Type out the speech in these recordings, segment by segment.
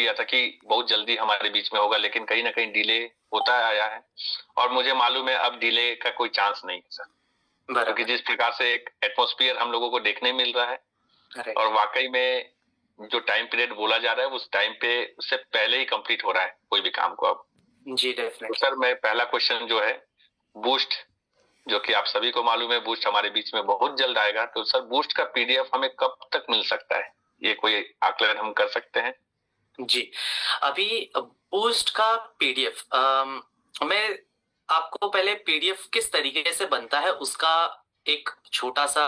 किया था कि बहुत जल्दी हमारे बीच में होगा, लेकिन कहीं ना कहीं डिले होता आया है और मुझे मालूम है अब डिले का कोई चांस नहीं है सर, क्योंकि जिस प्रकार से एक एटमॉस्फेयर हम लोगों को देखने मिल रहा है और वाकई में जो टाइम पीरियड बोला जा रहा है उस टाइम पे उससे पहले ही कंप्लीट हो रहा है कोई भी काम को अब। जी डेफिनेटली। तो सर मैं पहला क्वेश्चन जो है बूस्ट, जो कि आप सभी को मालूम है बूस्ट हमारे बीच में बहुत जल्द आएगा, तो सर बूस्ट का पीडीएफ हमें कब तक मिल सकता है, ये कोई आकलन हम कर सकते हैं? जी, अभी बूस्ट का पीडीएफ मैं आपको पहले पीडीएफ किस तरीके से बनता है उसका एक छोटा सा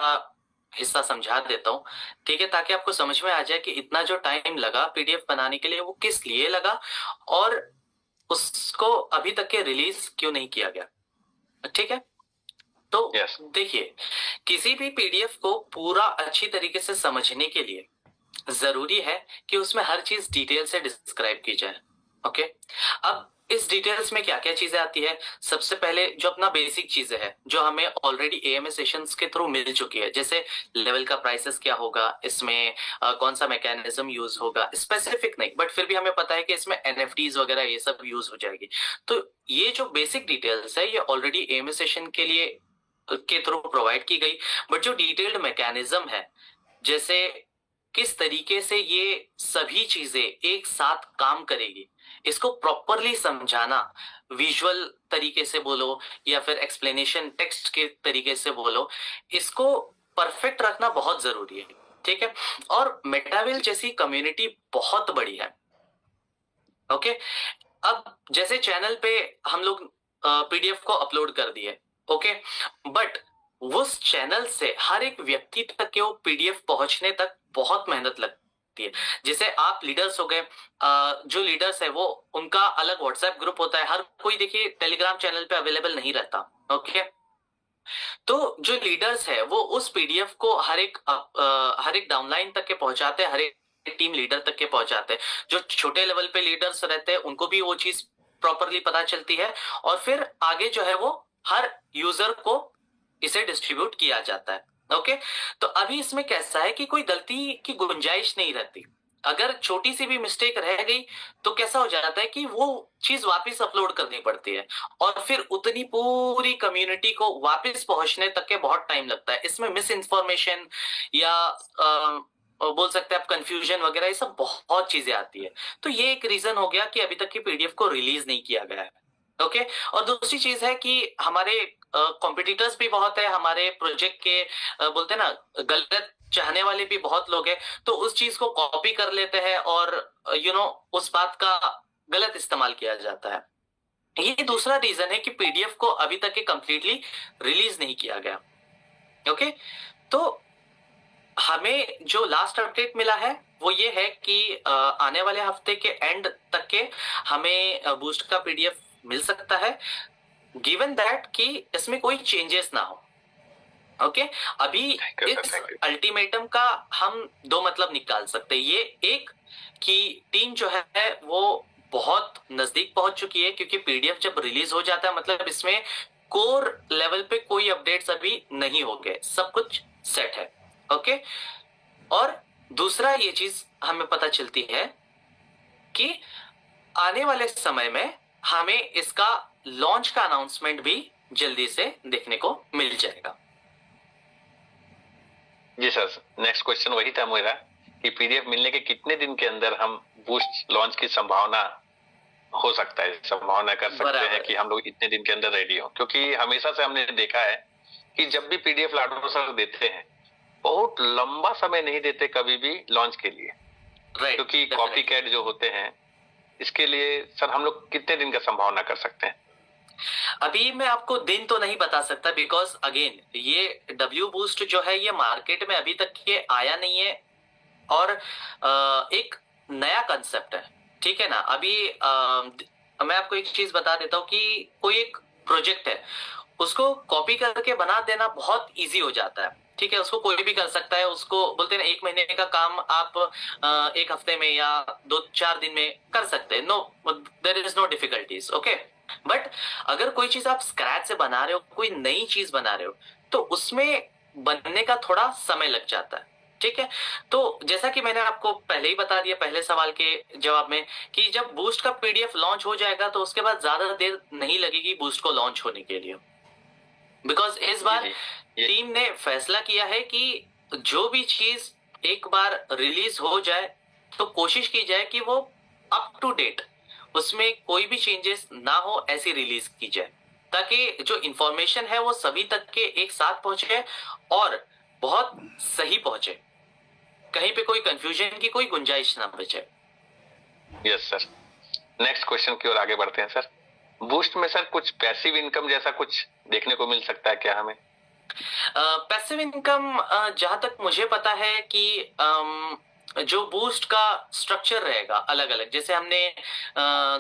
हिस्सा समझा देता हूँ, ठीक है, ताकि आपको समझ में आ जाए कि इतना जो टाइम लगा पीडीएफ बनाने के लिए वो किस लिए लगा और उसको अभी तक के रिलीज क्यों नहीं किया गया। ठीक है, तो देखिए, किसी भी पीडीएफ को पूरा अच्छी तरीके से समझने के लिए जरूरी है कि उसमें हर चीज डिटेल से डिस्क्राइब की जाए। ओके, अब इस डिटेल्स में क्या क्या चीजें आती है, सबसे पहले जो अपना बेसिक चीजें हैं जो हमें ऑलरेडी एएमएस सेशंस के थ्रू मिल चुकी है, जैसे लेवल का प्राइसेस क्या होगा, इसमें कौन सा मैकेनिज्म यूज होगा, स्पेसिफिक नहीं बट फिर भी हमें पता है कि इसमें एनएफटीज वगैरह ये सब यूज हो जाएगी। तो ये जो बेसिक डिटेल्स है ये ऑलरेडी एएमएस सेशन के लिए के थ्रू प्रोवाइड की गई, बट जो डिटेल्ड मैकेनिज्म है, जैसे किस तरीके से ये सभी चीजें एक साथ काम करेगी, इसको प्रॉपरली समझाना, विजुअल तरीके से बोलो या फिर एक्सप्लेनेशन टेक्स्ट के तरीके से बोलो, इसको परफेक्ट रखना बहुत जरूरी है। ठीक है, और मेटावेल जैसी कम्युनिटी बहुत बड़ी है। ओके, अब जैसे चैनल पे हम लोग पीडीएफ को अपलोड कर दिए, ओके, बट उस चैनल से हर एक व्यक्ति तक के वो पीडीएफ पहुंचने तक बहुत मेहनत लगती है। जैसे आप लीडर्स हो गए, जो लीडर्स है वो उनका अलग व्हाट्सएप ग्रुप होता है, हर कोई देखिए टेलीग्राम चैनल पे अवेलेबल नहीं रहता। ओके, तो जो लीडर्स है वो उस पीडीएफ को हर एक डाउनलाइन तक के पहुंचाते हैं, हर एक टीम लीडर तक के पहुंचाते हैं। जो छोटे लेवल पे लीडर्स रहते हैं उनको भी वो चीज प्रॉपरली पता चलती है और फिर आगे जो है वो हर यूजर को इसे डिस्ट्रीब्यूट किया जाता है। ओके, तो अभी इसमें कैसा है कि कोई गलती की गुंजाइश नहीं रहती। अगर छोटी सी भी मिस्टेक रह गई तो कैसा हो जाता है कि वो चीज वापस अपलोड करनी पड़ती है और फिर उतनी पूरी कम्युनिटी को वापस पहुंचने तक के बहुत टाइम लगता है। इसमें मिस इन्फॉर्मेशन या बोल सकते हैं आप कंफ्यूजन वगैरह, ये सब बहुत चीजें आती है। तो ये एक रीजन हो गया कि अभी तक की पीडीएफ को रिलीज नहीं किया गया है। ओके, और दूसरी चीज है कि हमारे कॉम्पिटिटर्स भी बहुत है, हमारे प्रोजेक्ट के बोलते हैं ना गलत चाहने वाले भी बहुत लोग हैं, तो उस चीज को कॉपी कर लेते हैं और उस बात का गलत इस्तेमाल किया जाता है। ये दूसरा रीजन है कि पीडीएफ को अभी तक के कंप्लीटली रिलीज नहीं किया गया। ओके, तो हमें जो लास्ट अपडेट मिला है वो ये है कि आने वाले हफ्ते के एंड तक के हमें बूस्ट का पीडीएफ मिल सकता है, गिवन दैट कि इसमें कोई चेंजेस ना हो। ओके, अभी इस अल्टीमेटम का हम दो मतलब निकाल सकते हैं। ये एक कि टीम जो है वो बहुत नजदीक पहुंच चुकी है, क्योंकि पीडीएफ जब रिलीज हो जाता है मतलब इसमें कोर लेवल पे कोई अपडेट्स अभी नहीं हो गए, सब कुछ सेट है। ओके, और दूसरा ये चीज हमें पता चलती है कि आने वाले समय में हमें इसका लॉन्च का अनाउंसमेंट भी जल्दी से देखने को मिल जाएगा। जी सर, नेक्स्ट क्वेश्चन वही था मेरा कि पीडीएफ मिलने के कितने दिन के अंदर हम बूस्ट लॉन्च की संभावना हो सकता है, संभावना कर सकते हैं कि हम लोग इतने दिन के अंदर रेडी हो, क्योंकि हमेशा से हमने देखा है कि जब भी पीडीएफ लाडो सर देते हैं बहुत लंबा समय नहीं देते कभी भी लॉन्च के लिए, क्योंकि कॉपी कैट जो होते हैं इसके लिए सर हम लोग कितने दिन का संभावना कर सकते हैं? अभी मैं आपको दिन तो नहीं बता सकता, बिकॉज अगेन ये डब्ल्यू बूस्ट जो है ये मार्केट में अभी तक ये आया नहीं है और एक नया कंसेप्ट है। ठीक है ना, अभी मैं आपको एक चीज बता देता हूँ कि कोई एक प्रोजेक्ट है उसको कॉपी करके बना देना बहुत इजी हो जाता है। ठीक है, उसको कोई भी कर सकता है, उसको बोलते हैं ना 1 महीने का काम आप 1 हफ्ते में या 2-4 दिन में कर सकते हैं। No, there is no difficulties. Okay, but अगर कोई चीज आप स्क्रैच से बना रहे हो, कोई नई चीज बना रहे हो, तो उसमें बनने का थोड़ा समय लग जाता है। ठीक है। तो जैसा कि मैंने आपको पहले ही बता दिया पहले सवाल के जवाब में कि जब बूस्ट का पीडीएफ लॉन्च हो जाएगा तो उसके बाद ज्यादा देर नहीं लगेगी बूस्ट को लॉन्च होने के लिए, बिकॉज इस बार टीम ने फैसला किया है कि जो भी चीज एक बार रिलीज हो जाए तो कोशिश की जाए कि वो अप टू डेट, उसमें कोई भी चेंजेस ना हो ऐसी रिलीज की जाए, ताकि जो इंफॉर्मेशन है वो सभी तक के एक साथ पहुंचे और बहुत सही पहुंचे, कहीं पे कोई कंफ्यूजन की कोई गुंजाइश ना बचे। Yes sir. नेक्स्ट क्वेश्चन की ओर आगे बढ़ते हैं सर। बूस्ट में सर कुछ पैसिव इनकम जैसा कुछ देखने को मिल सकता है क्या हमें? पैसिव इनकम जहां तक मुझे पता है कि जो बूस्ट का स्ट्रक्चर रहेगा अलग अलग, जैसे हमने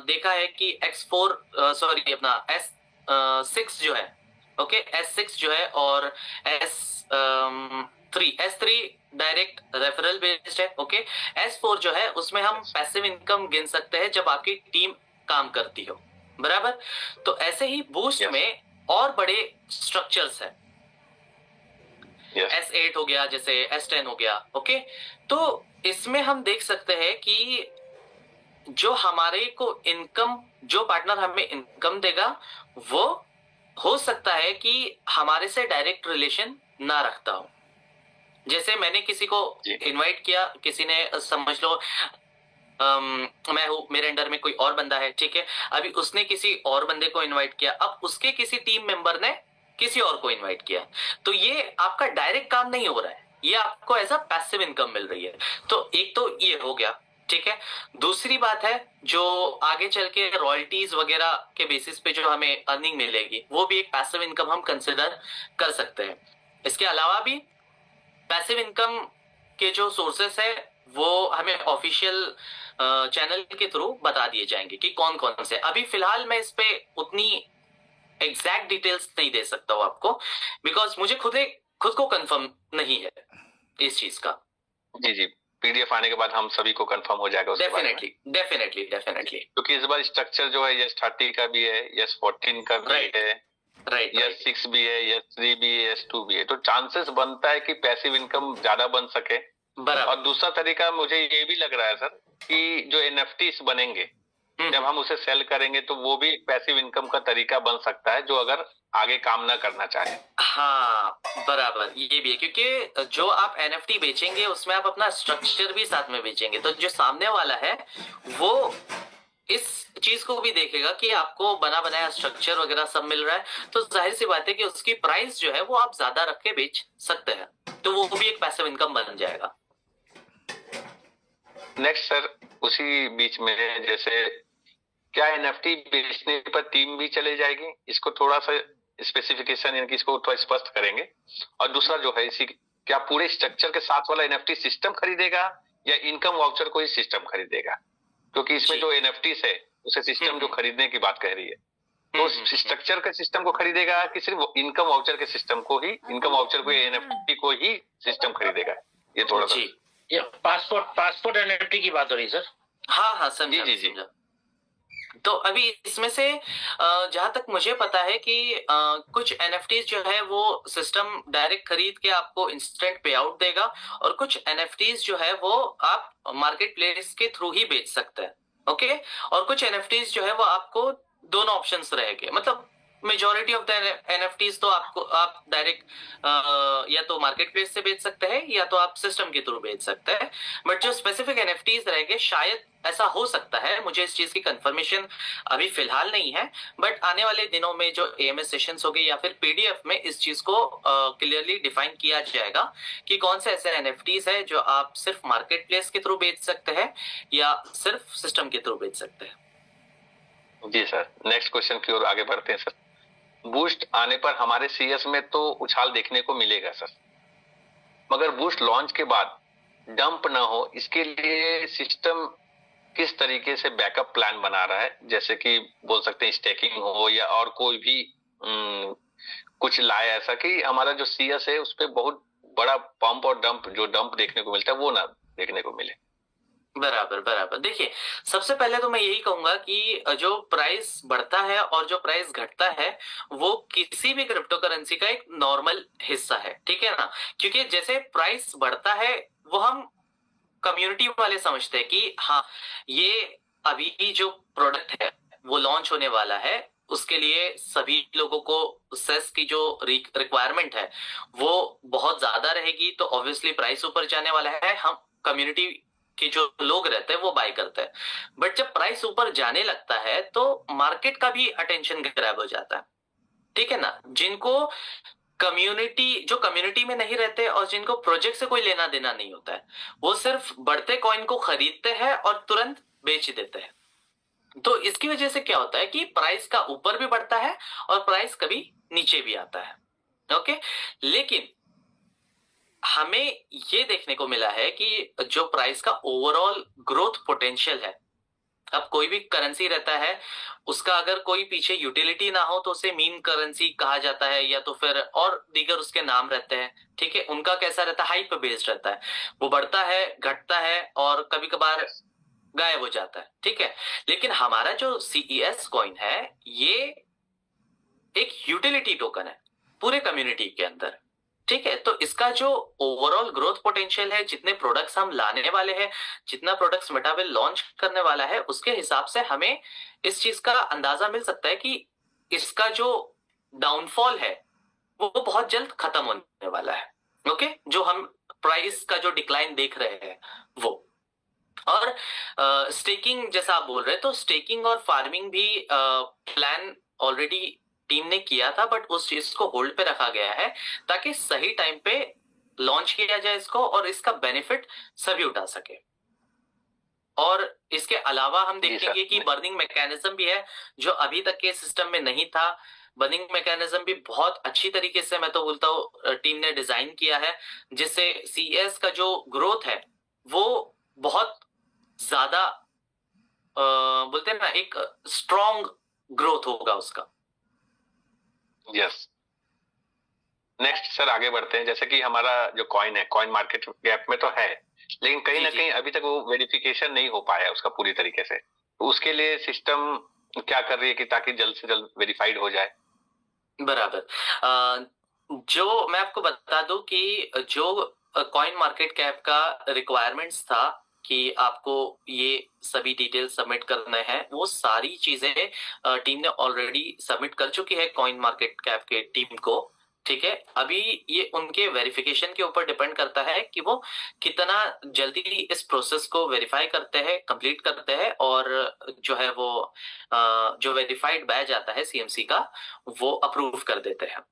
देखा है कि सॉरी अपना S6 जो है, ओके, S6 जो है और S3 डायरेक्ट रेफरल बेस्ड है, ओके। S4 जो है उसमें हम पैसिव इनकम गिन सकते हैं जब आपकी टीम काम करती हो, बराबर। तो ऐसे ही बूस्ट में और बड़े स्ट्रक्चर्स हैं, S8 हो गया, जैसे S10 हो गया, ओके। तो इसमें हम देख सकते हैं कि जो हमारे को इनकम, जो पार्टनर हमें इनकम देगा वो हो सकता है कि हमारे से डायरेक्ट रिलेशन ना रखता हो। जैसे मैंने किसी को इनवाइट किया, किसी ने समझ लो मैं हूं, मेरे अंडर में कोई और बंदा है, ठीक है, अभी उसने किसी और बंदे को इनवाइट किया, अब उसके किसी टीम मेंबर ने किसी और को इनवाइट किया, तो ये आपका डायरेक्ट काम नहीं हो रहा है, ये आपको एज अ पैसिव इनकम मिल रही है। तो एक तो ये हो गया, ठीक है। दूसरी बात है जो आगे चल के रॉयल्टीज वगैरह के बेसिस पे जो हमें अर्निंग मिलेगी वो भी एक पैसिव इनकम हम कंसिडर कर सकते हैं। इसके अलावा भी पैसिव इनकम के जो सोर्सेस है वो हमें ऑफिशियल चैनल के थ्रू बता दिए जाएंगे कि कौन कौन से। अभी फिलहाल मैं इस पे उतनी एग्जैक्ट डिटेल्स नहीं दे सकता हूँ आपको, बिकॉज मुझे खुद को कंफर्म नहीं है इस चीज का। जी जी, पीडीएफ आने के बाद हम सभी को कंफर्म हो जाएगा उसके बारे में। डेफिनेटली क्योंकि इस बार स्ट्रक्चर जो है S30 का भी है, S14 का भी है, S6 भी है, S3 भी है, S2 भी है, तो चांसेस बनता है कि पैसिव इनकम ज्यादा बन सके। और दूसरा तरीका मुझे ये भी लग रहा है सर कि जो NFTs बनेंगे जब हम उसे सेल करेंगे तो वो भी एक पैसिव इनकम का तरीका बन सकता है, जो अगर आगे काम ना करना चाहे। हाँ बराबर, ये भी है, क्योंकि जो आप NFT बेचेंगे उसमें आप अपना स्ट्रक्चर भी साथ में बेचेंगे, तो जो सामने वाला है वो इस चीज को भी देखेगा कि आपको बना बनाया स्ट्रक्चर वगैरह सब मिल रहा है, तो जाहिर सी बात है कि उसकी प्राइस जो है वो आप ज्यादा रख के बेच सकते हैं, तो वो भी एक पैसिव इनकम बन जाएगा। नेक्स्ट सर, उसी बीच में जैसे क्या NFT बेचने पर टीम भी चले जाएगी? इसको थोड़ा सा स्पेसिफिकेशन यानी कि इसको थोड़ा स्पष्ट करेंगे। और दूसरा जो है इसी क्या पूरे स्ट्रक्चर के साथ वाला NFT सिस्टम खरीदेगा या इनकम वाउचर को ही सिस्टम खरीदेगा? क्योंकि इसमें जो NFTs है उसे सिस्टम जो खरीदने की बात कह रही है, तो स्ट्रक्चर के सिस्टम को खरीदेगा कि सिर्फ इनकम वाउचर के सिस्टम को ही, इनकम वाउचर को NFT को ही सिस्टम खरीदेगा? ये थोड़ा सा ये पासपोर्ट NFT की बात हो रही है सर। हाँ समझा जी। तो अभी इसमें से जहां तक मुझे पता है कि कुछ NFTs जो है वो सिस्टम डायरेक्ट खरीद के आपको इंस्टेंट पे आउट देगा, और कुछ NFTs जो है वो आप मार्केट प्लेस के थ्रू ही बेच सकते हैं, ओके। और कुछ NFTs जो है वो आपको दोनों ऑप्शंस रहेंगे, मतलब मेजोरिटी ऑफ द NFTs तो आप डायरेक्ट या तो मार्केट प्लेस से बेच सकते हैं या तो आप सिस्टम के थ्रू बेच सकते हैं, बट जो स्पेसिफिक NFTs रहेंगे शायद ऐसा हो सकता है, मुझे इस चीज की कंफर्मेशन अभी फिलहाल नहीं है, बट आने वाले दिनों में जो AMS सेशंस होंगे या फिर PDF में इस चीज को क्लियरली डिफाइन किया जाएगा कि कौन से ऐसे NFTs है जो आप सिर्फ मार्केट प्लेस के थ्रू बेच सकते हैं या सिर्फ सिस्टम के थ्रू बेच सकते हैं। जी सर, नेक्स्ट क्वेश्चन की ओर आगे बढ़ते हैं सर। बूस्ट आने पर हमारे CS में तो उछाल देखने को मिलेगा सर, मगर बूस्ट लॉन्च के बाद डंप ना हो इसके लिए सिस्टम किस तरीके से बैकअप प्लान बना रहा है? जैसे कि बोल सकते हैं स्टेकिंग हो या और कोई भी कुछ लाए ऐसा कि हमारा जो CS है उस पर बहुत बड़ा पंप और डंप, जो डंप देखने को मिलता है वो ना देखने को मिले। बराबर देखिए, सबसे पहले तो मैं यही कहूंगा कि जो प्राइस बढ़ता है और जो प्राइस घटता है वो किसी भी क्रिप्टो करेंसी का एक नॉर्मल हिस्सा है, ठीक है ना। क्योंकि जैसे प्राइस बढ़ता है वो हम कम्युनिटी वाले समझते हैं कि हाँ, ये अभी जो प्रोडक्ट है वो लॉन्च होने वाला है, उसके लिए सभी लोगों को सेस की जो रिक्वायरमेंट है वो बहुत ज्यादा रहेगी, तो ऑब्वियसली प्राइस ऊपर जाने वाला है। हम कम्युनिटी के जो लोग रहते हैं वो बाय करते हैं। बट जब प्राइस ऊपर जाने लगता है तो मार्केट का भी अटेंशन ग्रैब हो जाता है, ठीक है ना। जिनको जो कम्युनिटी में नहीं रहते और जिनको प्रोजेक्ट से कोई लेना देना नहीं होता है, वो सिर्फ बढ़ते कॉइन को खरीदते हैं और तुरंत बेच देते हैं। तो इसकी वजह से क्या होता है कि प्राइस का ऊपर भी बढ़ता है और प्राइस कभी नीचे भी आता है। ओके, लेकिन हमें ये देखने को मिला है कि जो प्राइस का ओवरऑल ग्रोथ पोटेंशियल है, अब कोई भी करेंसी रहता है, उसका अगर कोई पीछे यूटिलिटी ना हो तो उसे मीम करेंसी कहा जाता है, या तो फिर और दीगर उसके नाम रहते हैं, ठीक है। उनका कैसा रहता है, हाइप बेस्ड रहता है, वो बढ़ता है, घटता है और कभी कभार गायब हो जाता है, ठीक है। लेकिन हमारा जो CES कॉइन है ये एक यूटिलिटी टोकन है पूरे कम्युनिटी के अंदर, ठीक है। तो इसका जो ओवरऑल ग्रोथ पोटेंशियल है, जितने प्रोडक्ट्स हम लाने वाले हैं, जितना प्रोडक्ट्स मेटावेल लॉन्च करने वाला है, उसके हिसाब से हमें इस चीज का अंदाजा मिल सकता है कि इसका जो डाउनफॉल है वो बहुत जल्द खत्म होने वाला है। ओके, जो हम प्राइस का जो डिक्लाइन देख रहे हैं वो। और स्टेकिंग जैसा आप बोल रहे हैं, तो स्टेकिंग और फार्मिंग भी प्लान ऑलरेडी टीम ने किया था, बट उस चीज को होल्ड पे रखा गया है ताकि सही टाइम पे लॉन्च किया जाए इसको और इसका बेनिफिट सभी उठा सके। और इसके अलावा हम देखेंगे कि बर्निंग मैकेनिज्म भी है जो अभी तक के सिस्टम में नहीं था। बर्निंग मैकेनिज्म भी बहुत अच्छी तरीके से, मैं तो बोलता हूँ, टीम ने डिजाइन किया है, जिससे CES का जो ग्रोथ है वो बहुत ज्यादा बोलते हैं ना, एक स्ट्रॉन्ग ग्रोथ होगा उसका। यस, नेक्स्ट सर आगे बढ़ते हैं। जैसे कि हमारा जो कॉइन है, कॉइन मार्केट गैप में तो है, लेकिन कहीं ना कहीं अभी तक वो वेरिफिकेशन नहीं हो पाया उसका पूरी तरीके से। तो उसके लिए सिस्टम क्या कर रही है कि ताकि जल्द से जल्द वेरीफाइड हो जाए? बराबर। जो मैं आपको बता दूं कि जो कॉइन मार्केट कैप का रिक्वायरमेंट्स था कि आपको ये सभी डिटेल सबमिट करने हैं, वो सारी चीजें टीम ने ऑलरेडी सबमिट कर चुकी है कॉइन मार्केट कैप के टीम को, ठीक है। अभी ये उनके वेरिफिकेशन के ऊपर डिपेंड करता है कि वो कितना जल्दी इस प्रोसेस को वेरीफाई करते हैं, कंप्लीट करते हैं, और जो है वो जो वेरीफाइड बैच आता है CMC का, वो अप्रूव कर देते हैं।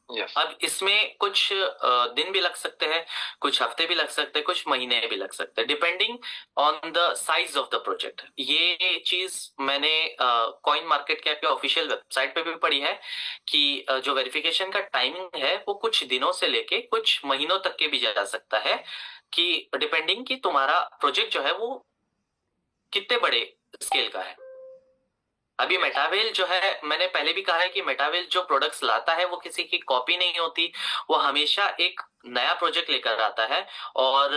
Yes. अब इसमें कुछ दिन भी लग सकते हैं, कुछ हफ्ते भी लग सकते हैं, कुछ महीने भी लग सकते हैं, depending on the size of the project. ये चीज मैंने कॉइन मार्केट कैप के ऑफिशियल वेबसाइट पे भी पढ़ी है कि जो वेरिफिकेशन का टाइमिंग है वो कुछ दिनों से लेके कुछ महीनों तक के भी जा सकता है, कि डिपेंडिंग कि तुम्हारा प्रोजेक्ट जो है वो कितने बड़े स्केल का है। अभी मेटावेल जो है, मैंने पहले भी कहा है कि मेटावेल जो प्रोडक्ट्स लाता है वो किसी की कॉपी नहीं होती, वो हमेशा एक नया प्रोजेक्ट लेकर आता है और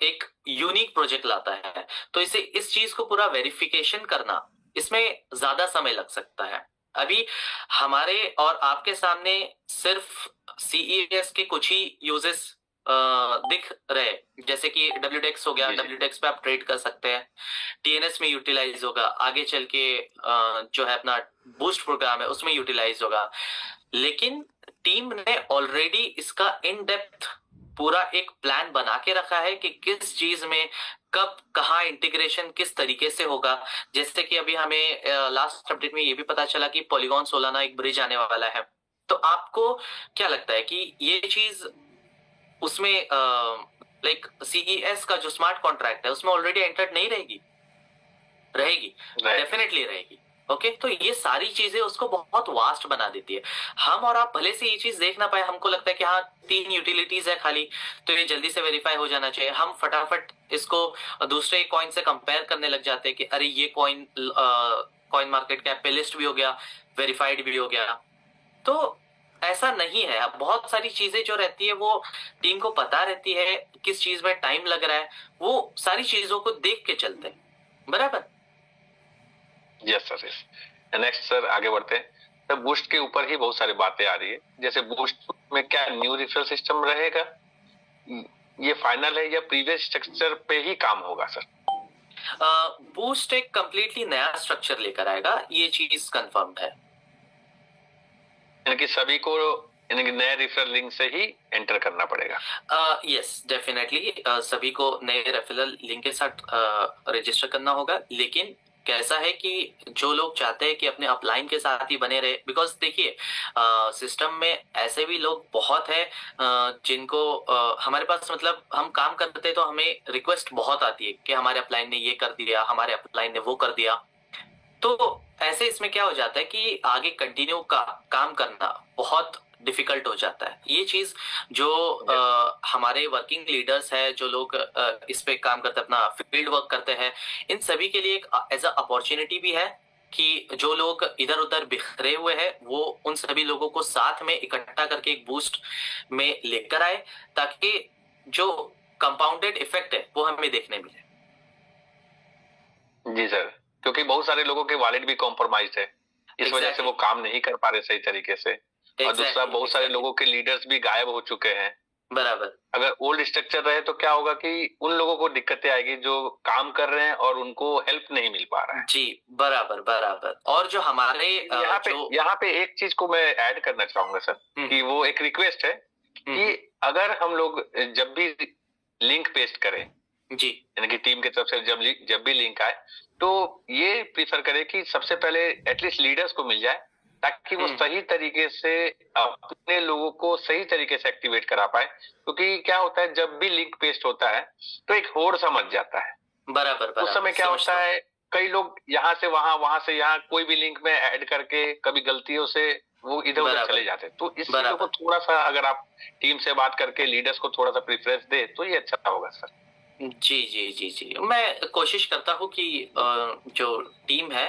एक यूनिक प्रोजेक्ट लाता है। तो इसे इस चीज को पूरा वेरिफिकेशन करना, इसमें ज्यादा समय लग सकता है। अभी हमारे और आपके सामने सिर्फ CES के कुछ ही यूजेस दिख रहे, जैसे कि WDEX हो गया, WDEX पे आप ट्रेड कर सकते हैं, TNS में यूटिलाइज होगा, आगे चल के जो है अपना बूस्ट प्रोग्राम है उसमें यूटिलाइज होगा। लेकिन टीम ने ऑलरेडी इसका इन डेप्थ पूरा एक प्लान बना के रखा है कि किस चीज में कब कहाँ इंटीग्रेशन किस तरीके से होगा। जैसे कि अभी हमें लास्ट अपडेट में ये भी पता चला कि पॉलीगॉन सोलाना एक ब्रिज आने वाला है। तो आपको क्या लगता है कि ये चीज उसमें लाइक CES का जो स्मार्ट कॉन्ट्रैक्ट है उसमें ऑलरेडी एंटर्ड नहीं रहेगी? रहेगी, डेफिनेटली रहेगी। ओके, तो ये सारी चीजें उसको बहुत वास्ट बना देती है। हम और आप भले से ये चीज देख ना पाए, हमको लगता है कि हाँ 3 यूटिलिटीज है खाली, तो ये जल्दी से वेरीफाई हो जाना चाहिए। हम फटाफट इसको दूसरे कॉइन से कंपेयर करने लग जाते हैं कि अरे ये कॉइन मार्केट कैप पे लिस्ट भी हो गया, वेरीफाइड भी हो गया। तो ऐसा नहीं है। अब बहुत सारी चीजें जो रहती है वो टीम को पता रहती है किस चीज में टाइम लग रहा है, वो सारी चीजों को देख के चलते हैं। बराबर। Yes sir, yes. Next sir आगे बढ़ते हैं। तो बूस्ट के ऊपर ही बहुत सारी बातें आ रही है, जैसे बूस्ट में क्या न्यू रिफरल सिस्टम रहेगा ये फाइनल है या प्रीवियस स्ट्रक्चर पे ही काम होगा सर? बूस्ट एक कंप्लीटली नया स्ट्रक्चर लेकर आएगा, ये चीज कंफर्म्ड है। यानी कि सभी को नए रेफरल लिंक से ही एंटर करना पड़ेगा? यस डेफिनेटली, सभी को नए रेफरल लिंक के साथ रजिस्टर करना होगा। लेकिन कैसा है कि जो लोग चाहते हैं कि अपने अपलाइन के साथ ही बने रहे, बिकॉज देखिए सिस्टम में ऐसे भी लोग बहुत है जिनको हमारे पास मतलब हम काम करते हैं तो हमें रिक्वेस्ट बहुत आती है कि हमारे अपलाइन ने ये कर दिया, हमारे अपलाइन ने वो कर दिया। तो ऐसे इसमें क्या हो जाता है कि आगे कंटिन्यू काम करना बहुत डिफिकल्ट हो जाता है। ये चीज जो हमारे वर्किंग लीडर्स है, जो लोग इस पे काम करते हैं, अपना फील्ड वर्क करते हैं, इन सभी के लिए एक एज अ अपॉर्चुनिटी भी है कि जो लोग इधर उधर बिखरे हुए हैं वो उन सभी लोगों को साथ में इकट्ठा करके एक बूस्ट में लेकर आए, ताकि जो कंपाउंडेड इफेक्ट है वो हमें देखने मिले। जी सर, क्योंकि बहुत सारे लोगों के वॉलेट भी कॉम्प्रोमाइज है, इस वजह से वो काम नहीं कर पा रहे सही तरीके से। और दूसरा बहुत सारे लोगों के लीडर्स भी गायब हो चुके हैं। बराबर। अगर ओल्ड स्ट्रक्चर रहे तो क्या होगा कि उन लोगों को दिक्कतें आएगी जो काम कर रहे हैं और उनको हेल्प नहीं मिल पा रहा है। जी बराबर बराबर। और जो हमारे यहाँ पे एक चीज को मैं ऐड करना चाहूंगा सर, कि वो एक रिक्वेस्ट है कि अगर हम लोग जब भी लिंक पेस्ट करें जी, यानी कि टीम की तरफ से जब भी लिंक आए तो ये प्रीफर करें कि सबसे पहले एटलीस्ट लीडर्स को मिल जाए, ताकि वो सही तरीके से अपने लोगों को सही तरीके से एक्टिवेट करा पाए। क्योंकि क्या होता है जब भी लिंक पेस्ट होता है तो एक होड़ समझ जाता है। बराबर। उस समय क्या होता है कई लोग यहाँ से वहां से यहाँ कोई भी लिंक में ऐड करके कभी गलतियों से वो इधर उधर चले जाते हैं। तो इस चीजों को थोड़ा सा अगर आप टीम से बात करके लीडर्स को थोड़ा सा प्रेफरेंस दे तो ये अच्छा होगा सर। जी जी जी जी, मैं कोशिश करता हूँ कि जो टीम है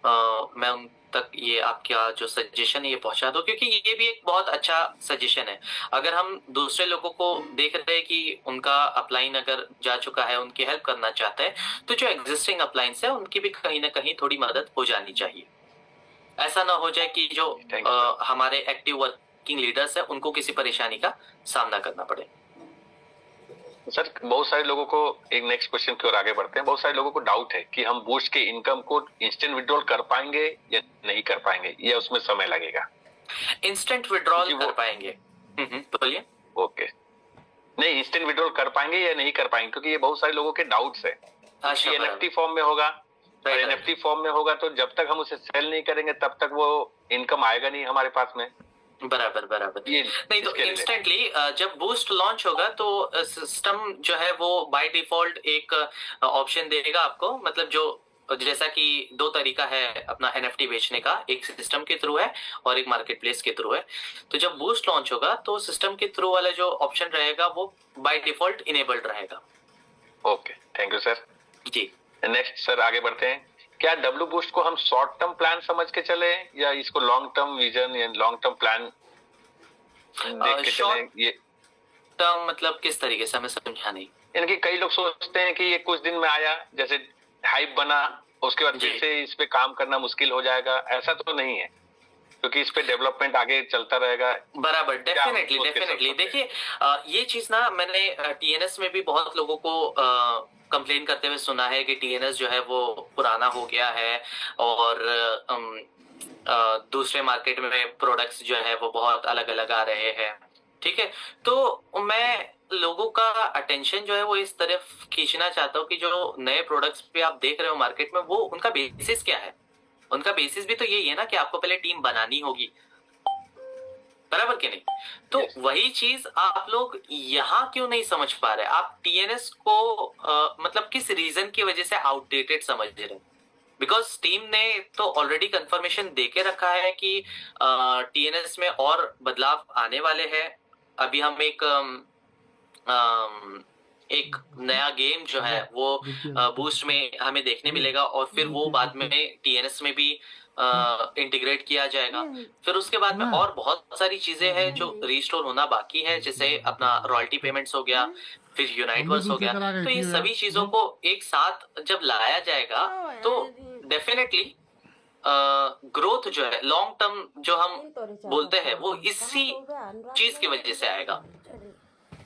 मैं उन तक ये आपका जो सजेशन है ये पहुंचा दो, क्योंकि ये भी एक बहुत अच्छा सजेशन है। अगर हम दूसरे लोगों को देख रहे हैं कि उनका अपलाइन अगर जा चुका है, उनकी हेल्प करना चाहते हैं, तो जो एग्जिस्टिंग अपलाइंस है उनकी भी कहीं ना कहीं थोड़ी मदद हो जानी चाहिए। ऐसा ना हो जाए कि जो हमारे एक्टिव वर्किंग लीडर्स है उनको किसी परेशानी का सामना करना पड़े। सर बहुत सारे लोगों को एक नेक्स्ट क्वेश्चन की ओर आगे बढ़ते हैं। बहुत सारे लोगों को डाउट है कि हम बूस्ट के इनकम को इंस्टेंट विड्रॉल कर पाएंगे या नहीं कर पाएंगे, या उसमें समय लगेगा? इंस्टेंट विड्रॉल कर पाएंगे। बोलिए। ओके, नहीं इंस्टेंट विड्रॉल कर पाएंगे या नहीं कर पाएंगे, क्योंकि ये बहुत सारे लोगों के डाउट्स है। एनएफटी फॉर्म में होगा, और एनएफटी फॉर्म में होगा तो जब तक हम उसे सेल नहीं करेंगे तब तक वो इनकम आएगा नहीं हमारे पास में। बराबर बराबर। नहीं तो इंस्टेंटली जब बूस्ट लॉन्च होगा तो सिस्टम जो है वो बाय डिफॉल्ट एक ऑप्शन देगा आपको। मतलब जो जैसा कि दो तरीका है अपना एनएफटी बेचने का, एक सिस्टम के थ्रू है और एक मार्केट प्लेस के थ्रू है। तो जब बूस्ट लॉन्च होगा तो सिस्टम के थ्रू वाला जो ऑप्शन रहेगा वो बाय डिफॉल्ट इनेबल्ड रहेगा। Okay, thank you sir. जी नेक्स्ट सर आगे बढ़ते हैं। क्या डब्ल्यू बूस्ट को हम शॉर्ट टर्म प्लान समझ के चले या इसको लॉन्ग टर्म विजन या लॉन्ग टर्म प्लान देख के चले? ये टर्म मतलब किस तरीके से, हमें समझा नहीं। यानी कि कई लोग सोचते हैं कि ये कुछ दिन में आया, जैसे हाइप बना, उसके बाद फिर से इस पे काम करना मुश्किल हो जाएगा। ऐसा तो नहीं है, क्योंकि इस पे डेवलपमेंट आगे चलता रहेगा। बराबर, डेफिनेटली। देखिए ये चीज ना मैंने टीएनएस में भी बहुत लोगों को कंप्लेन करते हुए सुना है कि टीएनएस जो है वो पुराना हो गया है और दूसरे मार्केट में प्रोडक्ट्स जो है वो बहुत अलग अलग आ रहे हैं। ठीक है, तो मैं लोगों का अटेंशन जो है वो इस तरफ खींचना चाहता हूँ कि जो नए प्रोडक्ट्स पे आप देख रहे हो मार्केट में, वो उनका बेसिस क्या है। उनका बेसिस भी तो यही है ना कि आपको पहले टीम बनानी होगी, बराबर के नहीं? तो वही चीज आप लोग यहाँ क्यों नहीं समझ पा रहे? आप टीएनएस को मतलब किस रीजन की वजह से आउटडेटेड समझ रहे? बिकॉज टीम ने तो ऑलरेडी कंफर्मेशन देके रखा है कि टीएनएस में और बदलाव आने वाले हैं। अभी हम एक नया गेम जो है वो बूस्ट में हमें देखने मिलेगा और फिर वो बाद में टीएनएस में भी इंटीग्रेट किया जाएगा। फिर उसके बाद में और बहुत सारी चीजें हैं जो रिस्टोर होना बाकी है, जैसे अपना रॉयल्टी पेमेंट्स हो गया, फिर यूनाइटवर्स हो गया। तो ये सभी चीजों को एक साथ जब लाया जाएगा तो डेफिनेटली ग्रोथ जो है लॉन्ग टर्म जो हम बोलते हैं वो इसी चीज की वजह से आएगा।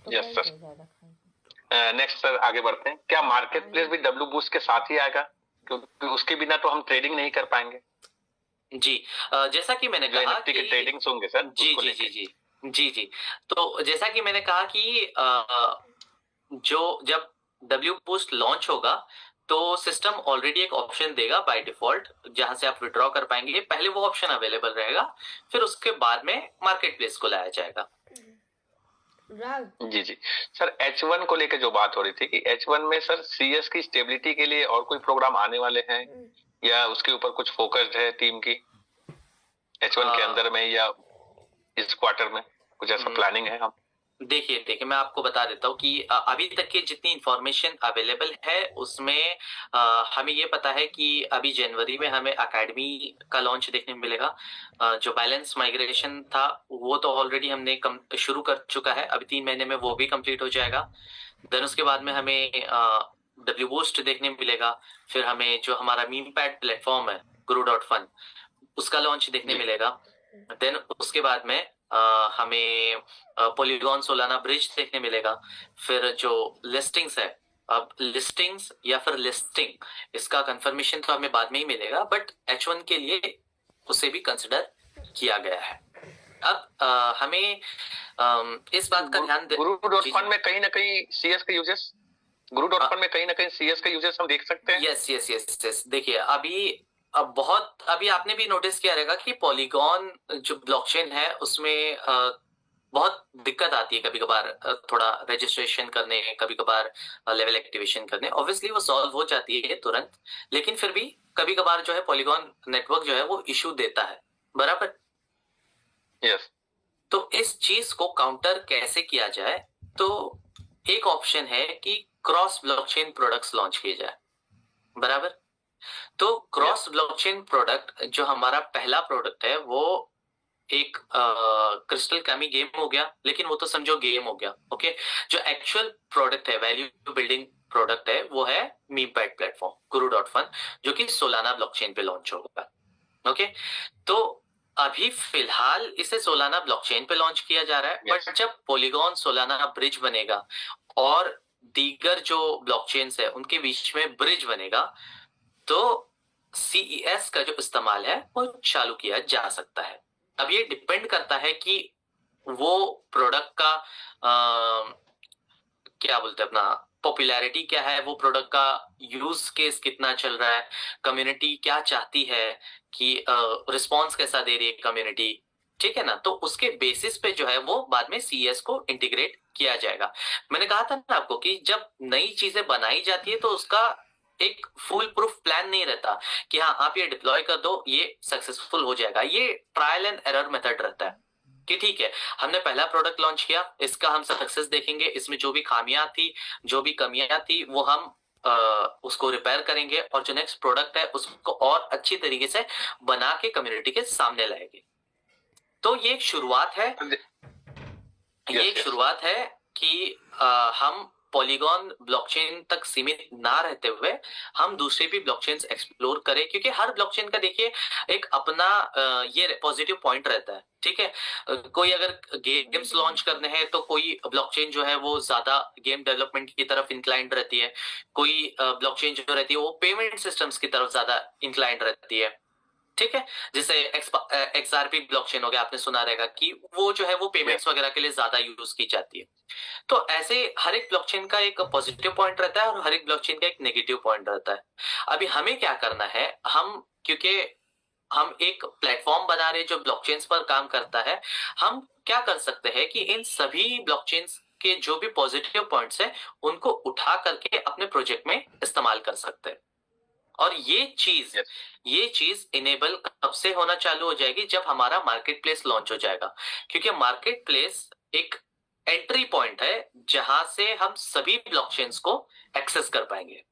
Yes sir. नेक्स्ट सर आगे बढ़ते हैं। क्या मार्केट प्लेस भी डब्ल्यू बूस्ट के साथ ही आएगा, क्योंकि उसके बिना तो हम ट्रेडिंग नहीं कर पाएंगे? जी, जैसा कि मैंने कहा एनएफटी के ट्रेडिंग होंगे सर, जी उसको जी लेके। जी जी जी जी। तो जैसा कि मैंने कहा कि जो जब डब्ल्यू बूस्ट लॉन्च होगा तो सिस्टम ऑलरेडी एक ऑप्शन देगा बाय डिफॉल्ट, जहां से आप विड्रॉ कर पाएंगे। पहले वो ऑप्शन अवेलेबल रहेगा, फिर उसके बाद में मार्केट प्लेस को लाया जाएगा। जी जी सर, H1 को लेकर जो बात हो रही थी कि H1 में सर CS की स्टेबिलिटी के लिए और कोई प्रोग्राम आने वाले हैं या उसके ऊपर कुछ फोकस्ड है टीम की H1 के अंदर में, या इस क्वार्टर में कुछ ऐसा प्लानिंग है? हम देखिए मैं आपको बता देता हूँ कि अभी तक की जितनी इंफॉर्मेशन अवेलेबल है उसमें हमें ये पता है कि अभी जनवरी में हमें एकेडमी का लॉन्च देखने को मिलेगा। जो बैलेंस माइग्रेशन था वो तो ऑलरेडी हमने शुरू कर चुका है, अभी 3 महीने में वो भी कंप्लीट हो जाएगा। देन उसके बाद में हमें डब्ल्यू बूस्ट देखने को मिलेगा। फिर हमें जो हमारा मीम पैड प्लेटफॉर्म है guru.fun, उसका लॉन्च देखने मिलेगा। देन उसके बाद में हमें पॉलीगॉन सोलाना ब्रिज देखने मिलेगा। फिर जो लिस्टिंग्स है, अब लिस्टिंग्स या फिर लिस्टिंग, इसका कंफर्मेशन तो हमें बाद में ही मिलेगा, बट H1 के लिए उसे भी कंसिडर किया गया है। अब हमें इस बात का ध्यान guru.fun में कहीं ना कहीं CS के यूजेस, guru.fun में कहीं ना कहीं CS के यूजेस हम देख सकते हैं। Yes yes yes yes. देखिए अभी आपने भी नोटिस किया रहेगा कि पॉलीगॉन जो ब्लॉकचेन है उसमें बहुत दिक्कत आती है कभी कभार, थोड़ा रजिस्ट्रेशन करने, कभी कभार लेवल एक्टिवेशन करने। ऑब्वियसली वो सॉल्व हो जाती है तुरंत, लेकिन फिर भी कभी कभार जो है पॉलीगॉन नेटवर्क जो है वो इशू देता है, बराबर? यस। तो इस चीज को काउंटर कैसे किया जाए, तो एक ऑप्शन है कि क्रॉस ब्लॉकचेन प्रोडक्ट्स लॉन्च किए जाए, बराबर? तो क्रॉस ब्लॉकचेन प्रोडक्ट जो हमारा पहला प्रोडक्ट है वो एक क्रिस्टल कैमी गेम हो गया, लेकिन वो तो समझो गेम हो गया, ओके। जो एक्चुअल प्रोडक्ट है, वैल्यू बिल्डिंग प्रोडक्ट है, वो है मीम पैड प्लेटफॉर्म guru.fun, जो कि सोलाना ब्लॉकचेन पे लॉन्च होगा, ओके। तो अभी फिलहाल इसे सोलाना ब्लॉकचेन पे लॉन्च किया जा रहा है, बट जब पॉलीगॉन सोलाना ब्रिज बनेगा और दीगर जो ब्लॉकचेन्स है उनके बीच में ब्रिज बनेगा, तो CES का जो इस्तेमाल है वो चालू किया जा सकता है। अब ये डिपेंड करता है कि वो प्रोडक्ट का क्या बोलते हैं, अपना पॉपुलैरिटी क्या है, वो प्रोडक्ट का यूज केस कितना चल रहा है, कम्युनिटी क्या चाहती है, कि रिस्पॉन्स कैसा दे रही है कम्युनिटी, ठीक है ना। तो उसके बेसिस पे जो है वो बाद में CES को इंटीग्रेट किया जाएगा। मैंने कहा था ना आपको कि जब नई चीजें बनाई जाती है तो उसका एक फुल प्रूफ प्लान नहीं रहता कि हाँ आप ये डिप्लॉय कर दो ये सक्सेसफुल हो जाएगा। ये ट्रायल एंड एरर मेथड रहता है कि ठीक है, हमने पहला प्रोडक्ट लॉन्च किया, इसका हम सक्सेस देखेंगे, इसमें जो भी खामियां थी, जो भी कमियां थी, वो हम उसको रिपेयर करेंगे और जो नेक्स्ट प्रोडक्ट है उसको और अच्छी तरीके से बना के कम्युनिटी के सामने लाएंगे। तो ये एक शुरुआत है, ये एक शुरुआत है कि हम पॉलीगॉन ब्लॉकचेन तक सीमित ना रहते हुए हम दूसरे भी ब्लॉकचेन्स एक्सप्लोर करें, क्योंकि हर ब्लॉकचेन का देखिए एक अपना ये पॉजिटिव पॉइंट रहता है, ठीक है। कोई अगर गेम्स लॉन्च करने हैं तो कोई ब्लॉकचेन जो है वो ज्यादा गेम डेवलपमेंट की तरफ इंक्लाइंड रहती है, कोई ब्लॉकचेन जो रहती है वो पेमेंट सिस्टम्स की तरफ ज्यादा इंक्लाइंड रहती है, ठीक है। जैसे XRP ब्लॉकचेन हो गया, आपने सुना रहेगा कि वो जो है वो पेमेंट्स वगैरह के लिए ज्यादा यूज की जाती है। तो ऐसे हर एक ब्लॉकचेन का एक पॉजिटिव पॉइंट रहता है और हर एक ब्लॉकचेन का एक नेगेटिव पॉइंट रहता है। अभी हमें क्या करना है, क्योंकि हम एक प्लेटफॉर्म बना रहे जो ब्लॉकचेन्स पर काम करता है, हम क्या कर सकते हैं कि इन सभी ब्लॉकचेन्स के जो भी पॉजिटिव पॉइंट्स हैं उनको उठा करके अपने प्रोजेक्ट में इस्तेमाल कर सकते हैं। और ये चीज इनेबल कब से होना चालू हो जाएगी, जब हमारा मार्केट प्लेस लॉन्च हो जाएगा, क्योंकि मार्केट प्लेस एक एंट्री पॉइंट है जहां से हम सभी ब्लॉकचेन्स को एक्सेस कर पाएंगे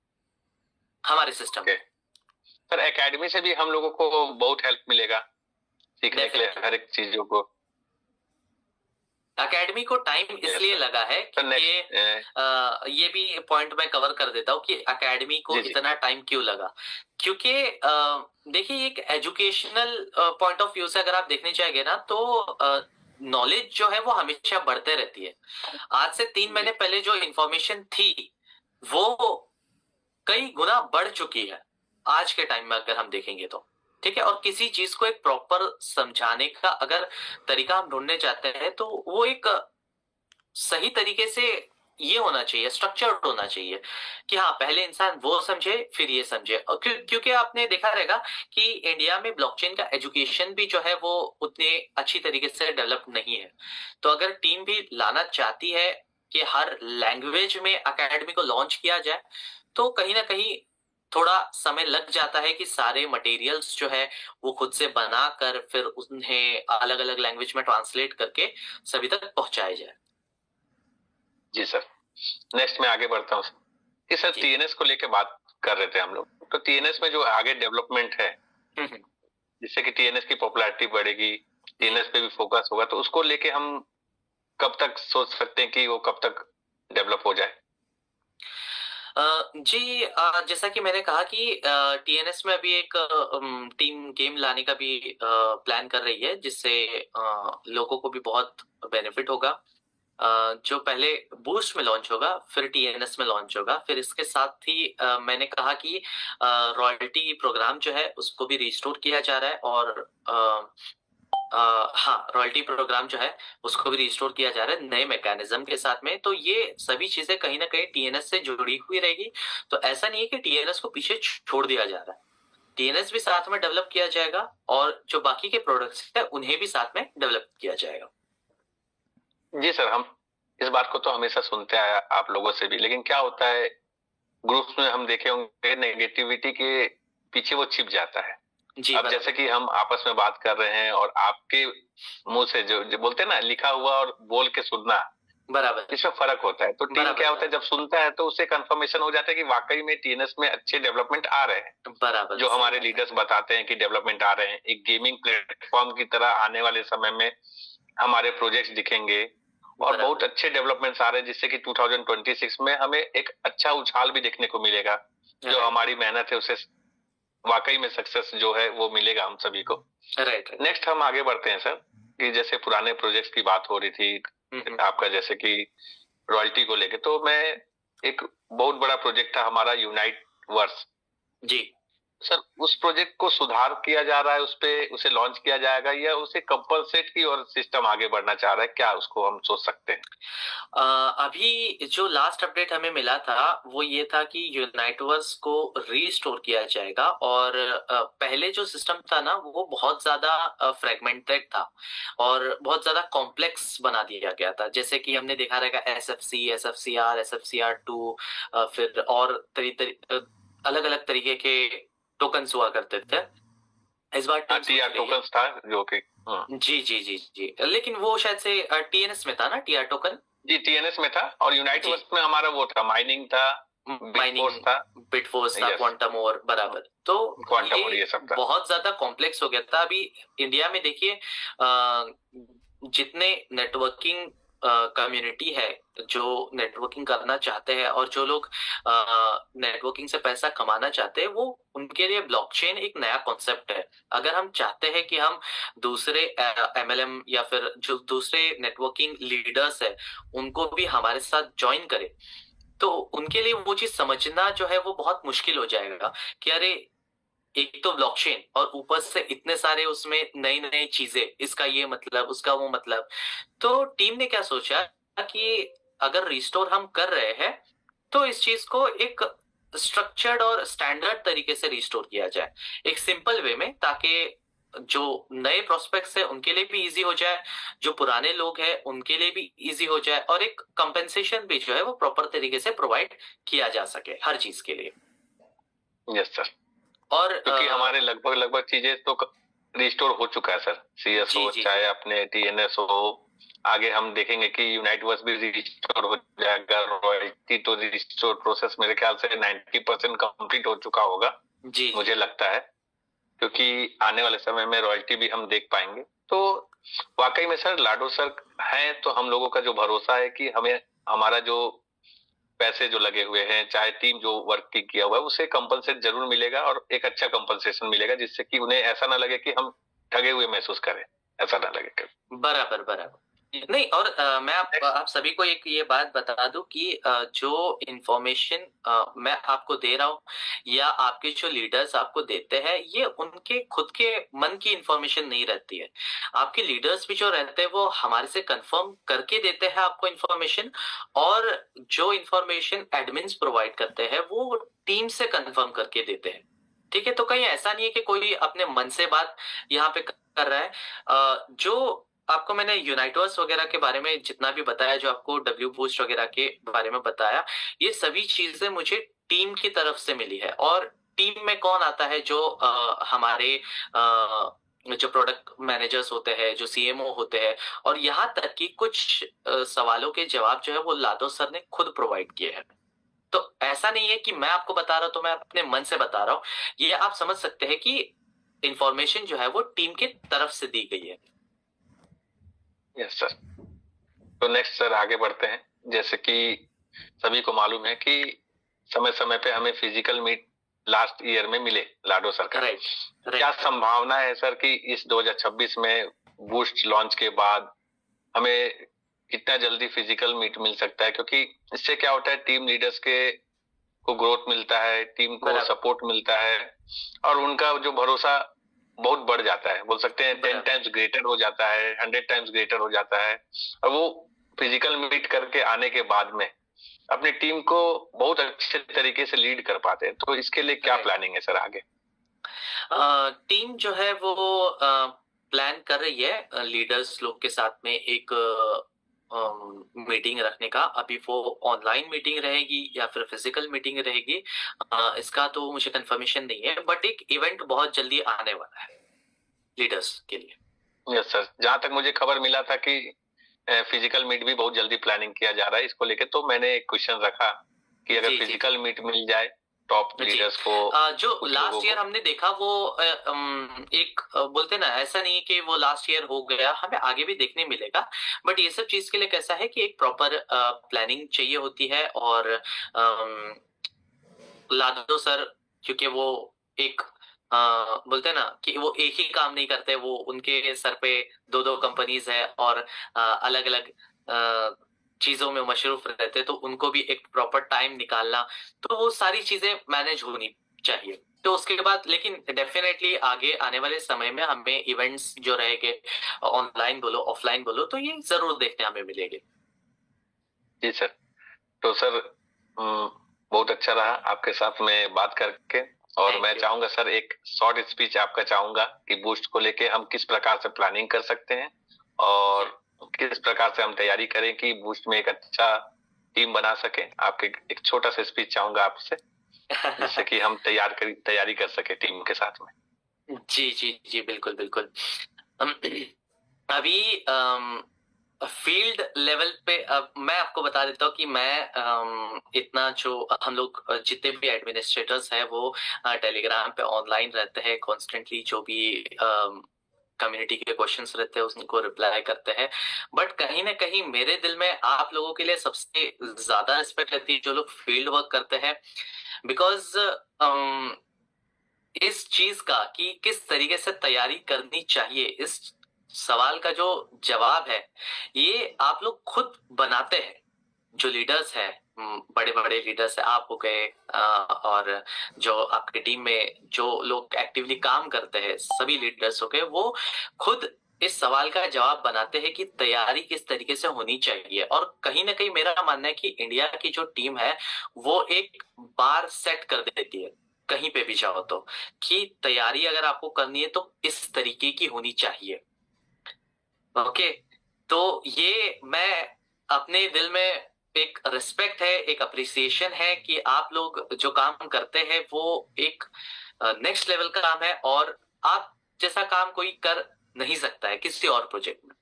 हमारे सिस्टम में। सर एकेडमी से भी हम लोगों को बहुत हेल्प मिलेगा सीखने के लिए हर एक चीजों को। एकेडमी को टाइम इसलिए लगा है कि ये भी पॉइंट मैं कवर कर देता हूँ कि एकेडमी को इतना टाइम क्यों लगा, क्योंकि देखिए एक एजुकेशनल पॉइंट ऑफ व्यू से अगर आप देखने जाएंगे ना, तो नॉलेज जो है वो हमेशा बढ़ते रहती है। आज से 3 महीने पहले जो इंफॉर्मेशन थी वो कई गुना बढ़ चुकी है आज के टाइम में अगर हम देखेंगे तो। ठीक है, और किसी चीज को एक प्रॉपर समझाने का अगर तरीका हम ढूंढने जाते हैं तो वो एक सही तरीके से ये होना चाहिए, स्ट्रक्चर्ड होना चाहिए कि हाँ पहले इंसान वो समझे फिर ये समझे। और क्योंकि आपने देखा रहेगा कि इंडिया में ब्लॉकचेन का एजुकेशन भी जो है वो उतने अच्छी तरीके से डेवलप नहीं है। तो अगर टीम भी लाना चाहती है कि हर लैंग्वेज में एकेडमी को लॉन्च किया जाए तो कहीं ना कहीं थोड़ा समय लग जाता है कि सारे मटेरियल्स जो है वो खुद से बनाकर फिर उन्हें अलग अलग लैंग्वेज में ट्रांसलेट करके सभी तक पहुंचाया जाए। जी सर, नेक्स्ट मैं आगे बढ़ता हूँ कि सर टीएनएस को लेके बात कर रहे थे हम लोग, तो टीएनएस में जो आगे डेवलपमेंट है जिससे कि टीएनएस की पॉपुलैरिटी बढ़ेगी, टीएनएस पे भी फोकस होगा, तो उसको लेके हम कब तक सोच सकते हैं कि वो कब तक डेवलप हो जाए? जी, जैसा कि मैंने कहा कि टीएनएस में अभी एक टीम गेम लाने का भी प्लान कर रही है जिससे लोगों को भी बहुत बेनिफिट होगा। जो पहले बूस्ट में लॉन्च होगा फिर टीएनएस में लॉन्च होगा, फिर इसके साथ ही मैंने कहा कि रॉयल्टी प्रोग्राम जो है उसको भी रिस्टोर किया जा रहा है और हाँ रॉयल्टी प्रोग्राम जो है उसको भी रिस्टोर किया जा रहा है नए मैकेनिज्म के साथ में। तो ये सभी चीजें कहीं ना कहीं टीएनएस से जुड़ी हुई रहेगी। तो ऐसा नहीं है कि टीएनएस को पीछे छोड़ दिया जा रहा है, टीएनएस भी साथ में डेवलप किया जाएगा और जो बाकी के प्रोडक्ट्स है उन्हें भी साथ में डेवलप किया जाएगा। जी सर, हम इस बात को तो हमेशा सुनते आया आप लोगों से भी, लेकिन क्या होता है ग्रुप्स में हम देखे होंगे नेगेटिविटी के पीछे वो छिप जाता है। जी, अब जैसे कि हम आपस में बात कर रहे हैं और आपके मुंह से जो बोलते हैं ना, लिखा हुआ और बोल के सुनना, बराबर, इसमें फर्क होता है। तो टीम क्या होता है जब सुनता है तो उससे कंफर्मेशन हो जाता है कि वाकई में टीएनएस में अच्छे डेवलपमेंट आ रहे हैं, बराबर जो हमारे लीडर्स बताते हैं कि डेवलपमेंट आ रहे हैं। एक गेमिंग प्लेटफॉर्म की तरह आने वाले समय में हमारे प्रोजेक्ट्स दिखेंगे और बहुत अच्छे डेवलपमेंट्स आ रहे हैं जिससे कि 2026 में हमें एक अच्छा उछाल भी देखने को मिलेगा। जो हमारी मेहनत है उसे वाकई में सक्सेस जो है वो मिलेगा हम सभी को। राइट। नेक्स्ट हम आगे बढ़ते हैं सर कि जैसे पुराने प्रोजेक्ट्स की बात हो रही थी आपका, जैसे कि रॉयल्टी को लेके, तो मैं एक बहुत बड़ा प्रोजेक्ट था हमारा यूनाइट वर्स। जी सर, उस प्रोजेक्ट को सुधार किया जा रहा है, उस पे उसे लॉन्च किया जाएगा या उसे कंपलसेट की और सिस्टम आगे बढ़ना चाह रहा है, क्या उसको हम सोच सकते हैं? अभी जो लास्ट अपडेट हमें मिला था वो ये था कि यूनाइटवर्स को रीस्टोर किया जाएगा और पहले जो सिस्टम था ना वो बहुत ज्यादा फ्रेगमेंटेड था और बहुत ज्यादा कॉम्प्लेक्स बना दिया गया था। जैसे कि हमने देखा रहेगा एसएफसी, एसएफसीआर, एसएफसीआर2, फिर और अलग अलग तरीके के टोकन्स हुआ करते थे। इस बार टीआर टोकन्स था जो कि जी जी जी जी, लेकिन वो शायद से टीएनएस में था ना टीआर टोकन। जी टीएनएस में था और यूनाइट वर्स में हमारा वो था माइनिंग था, बिटफोर्स था, क्वांटम और बराबर। तो ये सब था, बहुत ज्यादा कॉम्प्लेक्स हो गया था। अभी इंडिया में देखिए जितने नेटवर्किंग कम्युनिटी है जो नेटवर्किंग करना चाहते हैं और जो लोग नेटवर्किंग से पैसा कमाना चाहते हैं वो उनके लिए ब्लॉकचेन एक नया कॉन्सेप्ट है। अगर हम चाहते हैं कि हम दूसरे एमएलएम या फिर जो दूसरे नेटवर्किंग लीडर्स है उनको भी हमारे साथ ज्वाइन करें तो उनके लिए वो चीज समझना जो है वो बहुत मुश्किल हो जाएगा कि अरे एक तो ब्लॉकचेन और ऊपर से इतने सारे उसमें नई नई चीजें, इसका ये मतलब उसका वो मतलब। तो टीम ने क्या सोचा कि अगर रिस्टोर हम कर रहे हैं तो इस चीज को एक स्ट्रक्चर्ड और स्टैंडर्ड तरीके से रिस्टोर किया जाए एक सिंपल वे में, ताकि जो नए प्रोस्पेक्ट्स है उनके लिए भी इजी हो जाए, जो पुराने लोग हैं उनके लिए भी इजी हो जाए और एक कंपेंसेशन भी जो है वो प्रॉपर तरीके से प्रोवाइड किया जा सके हर चीज के लिए। यस सर, और क्योंकि हमारे लगभग चीजें तो रिस्टोर हो चुका है सर, सीएस हो चाहे अपने टीएनएस हो, आगे हम देखेंगे कि यूनाइट वर्स भी रिस्टोर हो जाएगा, रॉयल्टी तो रिस्टोर प्रोसेस मेरे ख्याल से 90% कंप्लीट हो चुका होगा जी, मुझे लगता है, क्योंकि आने वाले समय में रॉयल्टी भी हम देख पाएंगे। तो वाकई में सर लाडो सर हैं तो हम लोगों का जो भरोसा है कि हमें हमारा जो पैसे जो लगे हुए हैं, चाहे टीम जो वर्क किया हुआ है, उसे कंपनसेट जरूर मिलेगा और एक अच्छा कंपनसेशन मिलेगा जिससे कि उन्हें ऐसा ना लगे कि हम ठगे हुए महसूस करें। ऐसा ना लगे कभी। बराबर बराबर। नहीं, और मैं आप सभी को एक ये बात बता दूं कि जो इंफॉर्मेशन मैं आपको दे रहा हूँ या आपके जो लीडर्स आपको देते हैं, ये उनके खुद के मन की इंफॉर्मेशन नहीं रहती है। आपके लीडर्स भी जो रहते हैं वो हमारे से कंफर्म करके देते हैं आपको इंफॉर्मेशन, और जो इंफॉर्मेशन एडमिन्स प्रोवाइड करते हैं वो टीम से कंफर्म करके देते हैं। ठीक है, तो कहीं ऐसा नहीं है कि कोई अपने मन से बात यहाँ पे कर रहा है। जो आपको मैंने यूनाइटर्स वगैरह के बारे में जितना भी बताया, जो आपको डब्ल्यू बूस्ट वगैरह के बारे में बताया, ये सभी चीजें मुझे टीम की तरफ से मिली है। और टीम में कौन आता है? जो हमारे जो प्रोडक्ट मैनेजर्स होते हैं, जो सीएमओ होते हैं, और यहाँ तक कि कुछ सवालों के जवाब जो है वो लाडो सर ने खुद प्रोवाइड किए हैं। तो ऐसा नहीं है कि मैं आपको बता रहा हूं तो मैं अपने मन से बता रहा हूँ। ये आप समझ सकते हैं कि इंफॉर्मेशन जो है वो टीम की तरफ से दी गई है। Yes sir. तो नेक्स्ट सर आगे बढ़ते हैं। जैसे कि सभी को मालूम है कि समय समय पे हमें फिजिकल मीट लास्ट ईयर में मिले लाडो सर का। राइट। क्या संभावना है सर कि इस 2026 में बूस्ट लॉन्च के बाद हमें कितना जल्दी फिजिकल मीट मिल सकता है? क्योंकि इससे क्या होता है, टीम लीडर्स के को ग्रोथ मिलता है, टीम को सपोर्ट मिलता है, और उनका जो भरोसा बहुत बढ़ जाता है। बोल सकते हैं 10 टाइम्स ग्रेटर हो जाता है, 100 टाइम्स ग्रेटर हो जाता है। और वो फिजिकल मीट करके आने के बाद में अपनी टीम को बहुत अच्छे तरीके से लीड कर पाते हैं। तो इसके लिए क्या प्लानिंग है सर आगे? टीम जो है वो प्लान कर रही है लीडर्स लोग के साथ में एक मीटिंग रखने का। अभी वो ऑनलाइन मीटिंग रहेगी या फिर फिजिकल मीटिंग रहेगी, इसका तो मुझे कंफर्मेशन नहीं है, बट एक इवेंट बहुत जल्दी आने वाला है लीडर्स के लिए। यस सर, जहां तक मुझे खबर मिला था कि फिजिकल मीट भी बहुत जल्दी प्लानिंग किया जा रहा है इसको लेके, तो मैंने एक क्वेश्चन रखा कि अगर फिजिकल मीट मिल जाए टॉप लीडर्स को, जो लास्ट ईयर हमने देखा वो एक बोलते ना, ऐसा नहीं है कि वो लास्ट ईयर हो गया, हमें आगे भी देखने मिलेगा। बट ये सब चीज के लिए कैसा है कि एक प्रॉपर प्लानिंग चाहिए होती है। और लाडो सर, क्योंकि वो एक बोलते हैं ना कि वो एक ही काम नहीं करते, वो उनके सर पे दो दो कंपनीज है और अलग अलग चीजों में मशरूफ रहते, तो उनको भी एक प्रॉपर टाइम निकालना, तो वो सारी चीजें मैनेज होनी चाहिए। तो उसके बाद लेकिन डेफिनेटली आगे आने वाले समय में हमें इवेंट्स जो रहेंगे, ऑनलाइन बोलो ऑफलाइन बोलो, तो ये जरूर देखने हमें मिलेंगे। जी सर। तो सर बहुत अच्छा रहा आपके साथ में बात करके, और मैं चाहूंगा सर एक शॉर्ट स्पीच आपका चाहूंगा कि बूस्ट को लेके हम किस प्रकार से प्लानिंग कर सकते हैं और किस प्रकार से हम तैयारी करें कि बूस्ट में एक अच्छा टीम बना सके। आपके एक छोटा सा स्पीच चाहूंगा आपसे, जिससे कि हम तैयारी कर सके टीम के साथ में। जी जी जी, बिल्कुल बिल्कुल। अभी फील्ड लेवल पे अब मैं आपको बता देता हूँ कि मैं इतना जो हम लोग जितने भी एडमिनिस्ट्रेटर्स हैं वो टेलीग्राम पे ऑनलाइन रहते हैं कॉन्स्टेंटली, जो भी कम्युनिटी के क्वेश्चंस रहते हैं उनको रिप्लाई करते हैं। बट कहीं ना कहीं मेरे दिल में आप लोगों के लिए सबसे ज्यादा रिस्पेक्ट रहती है जो लोग फील्ड वर्क करते हैं, बिकॉज इस चीज का कि किस तरीके से तैयारी करनी चाहिए, इस सवाल का जो जवाब है ये आप लोग खुद बनाते हैं। जो लीडर्स हैं, बड़े बड़े लीडर्स हैं, आप हो गए, और जो आपकी टीम में जो लोग एक्टिवली काम करते हैं, सभी लीडर्स हो गए, वो खुद इस सवाल का जवाब बनाते हैं कि तैयारी किस तरीके से होनी चाहिए। और कहीं ना कहीं मेरा मानना है कि इंडिया की जो टीम है वो एक बार सेट कर देती है कहीं पे भी जाओ तो, कि तैयारी अगर आपको करनी है तो इस तरीके की होनी चाहिए। ओके, तो ये मैं अपने दिल में एक रिस्पेक्ट है, एक अप्रिसिएशन है कि आप लोग जो काम करते हैं वो एक नेक्स्ट लेवल का काम है, और आप जैसा काम कोई कर नहीं सकता है किसी और प्रोजेक्ट में।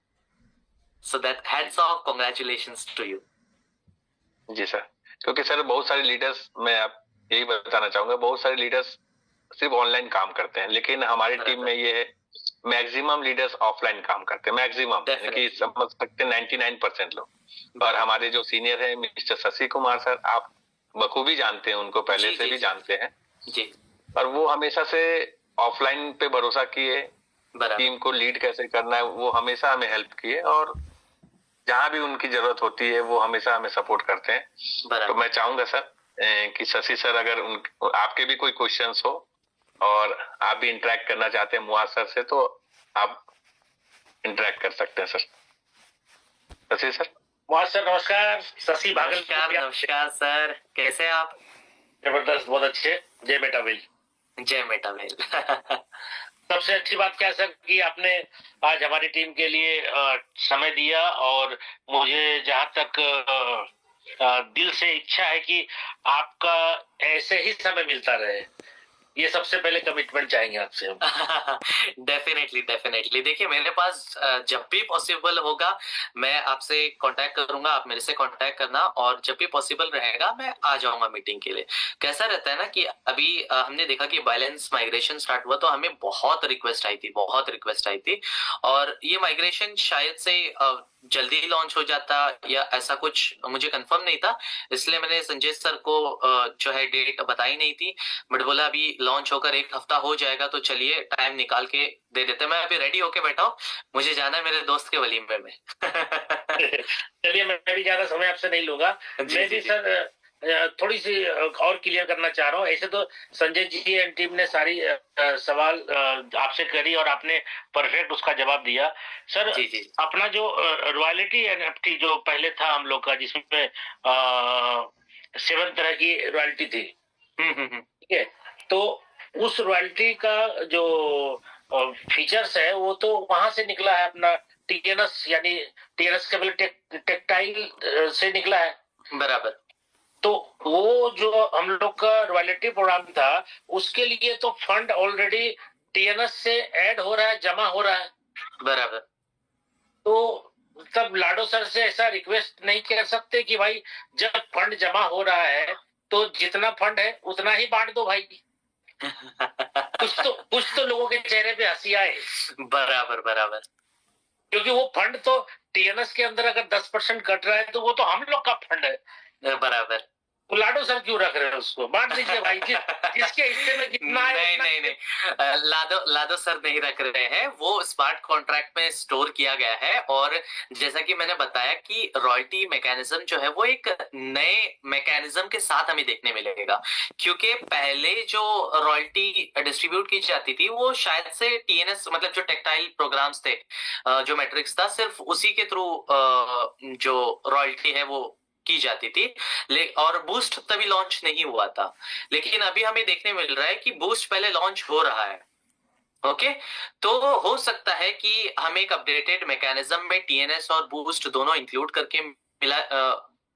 So that hats off, congratulations to you. जी सर, क्योंकि सर बहुत सारे लीडर्स, मैं आप यही बताना चाहूंगा, बहुत सारे लीडर्स सिर्फ ऑनलाइन काम करते हैं, लेकिन हमारी टीम में ये है मैक्सिमम लीडर्स ऑफलाइन काम करते हैं। मैक्सिमम कि समझ सकते हैं 99% लोग। और हमारे जो सीनियर है मिस्टर शशि कुमार सर, आप बखूबी जानते हैं उनको, पहले से भी जानते हैं जी। और वो हमेशा से ऑफलाइन पे भरोसा किए बराबर। टीम को लीड कैसे करना है, वो हमेशा हमें हेल्प किए, और जहां भी उनकी जरूरत होती है वो हमेशा हमें सपोर्ट करते हैं। तो बराबर। मैं चाहूंगा सर कि शशि सर, अगर आपके भी कोई क्वेश्चंस हो और आप भी इंटरेक्ट करना चाहते हैं मुआज सर से, तो आप इंटरेक्ट कर सकते हैं sir. Shashi sir. Muaz sir नमस्कार। शशि भागल। नमस्कार नमस्कार सर, कैसे हैं आप? जबरदस्त, बहुत अच्छे। जय बेटा बेल। जय बेटा बेल। सबसे अच्छी बात क्या सर कि आपने आज हमारी टीम के लिए समय दिया, और मुझे जहां तक दिल से इच्छा है कि आपका ऐसे ही समय मिलता रहे, ये सबसे पहले कमिटमेंट चाहेंगे आपसे हम। Definitely definitely. देखिए, मेरे पास जब भी पॉसिबल होगा मैं आपसे कांटेक्ट करूंगा, आप मेरे से कांटेक्ट करना, और जब भी पॉसिबल रहेगा मैं आ जाऊंगा मीटिंग के लिए। कैसा रहता है ना कि अभी हमने देखा कि बैलेंस माइग्रेशन स्टार्ट हुआ तो हमें बहुत रिक्वेस्ट आई थी, बहुत रिक्वेस्ट आई थी, और ये माइग्रेशन शायद से जल्दी लॉन्च हो जाता या ऐसा कुछ मुझे कंफर्म नहीं था, इसलिए मैंने संजय सर को जो है डेट बताई नहीं थी, बट बोला अभी लॉन्च होकर 1 हफ्ता हो जाएगा तो चलिए टाइम निकाल के दे देते। मैं अभी रेडी होके बैठा हूँ, मुझे जाना है मेरे दोस्त के वलीमे में। चलिए, मैं भी ज्यादा समय आपसे नहीं लूंगा। मैं भी सर थोड़ी सी और क्लियर करना चाह रहा हूँ। ऐसे तो संजय जी एंड टीम ने सारी सवाल आपसे करी और आपने परफेक्ट उसका जवाब दिया। सर जी जी। अपना जो रॉयल्टी एनएफटी जो पहले था हम लोग का, जिसमें 7 तरह की रॉयल्टी थी, ठीक है, तो उस रॉयल्टी का जो फीचर्स है वो तो वहां से निकला है, अपना टीएनएस, यानी टीएनएस केबल टेक्टाइल से निकला है। बराबर। तो वो जो हम लोग का रॉयल्टी प्रोग्राम था, उसके लिए तो फंड ऑलरेडी टीएनएस से ऐड हो रहा है, जमा हो रहा है। बराबर। तो तब लाडो सर से ऐसा रिक्वेस्ट नहीं कर सकते कि भाई जब फंड जमा हो रहा है तो जितना फंड है उतना ही बांट दो भाई। कुछ तो लोगों के चेहरे पे हंसी आए। बराबर बराबर। क्योंकि वो फंड तो टीएनएस के अंदर अगर 10% कट रहा है तो वो तो हम लोग का फंड है। बराबर। तो लाडो सर क्यों रख रहे हैं उसको? बांट दीजिए भाई, जिसके हिस्से में कितना है। नहीं नहीं नहीं, लादो सर नहीं रख रहे हैं, वो स्मार्ट कॉन्ट्रैक्ट में स्टोर किया गया है। और जैसा कि मैंने बताया कि रॉयल्टी मैकेनिज्म जो है वो एक नए मैकेनिज्म के साथ हमें देखने मिलेगा, क्योंकि पहले जो रॉयल्टी डिस्ट्रीब्यूट की जाती थी वो शायद से टीएनएस मतलब जो टेक्टाइल प्रोग्राम्स थे, जो मैट्रिक्स था, सिर्फ उसी के थ्रू जो रॉयल्टी है वो की जाती थी, और बूस्ट तभी लॉन्च नहीं हुआ था। लेकिन अभी हमें देखने मिल रहा है कि बूस्ट पहले लॉन्च हो रहा है। ओके, तो हो सकता है कि हमें एक अपडेटेड मैकेनिज्म में टीएनएस और बूस्ट दोनों इंक्लूड करके मिला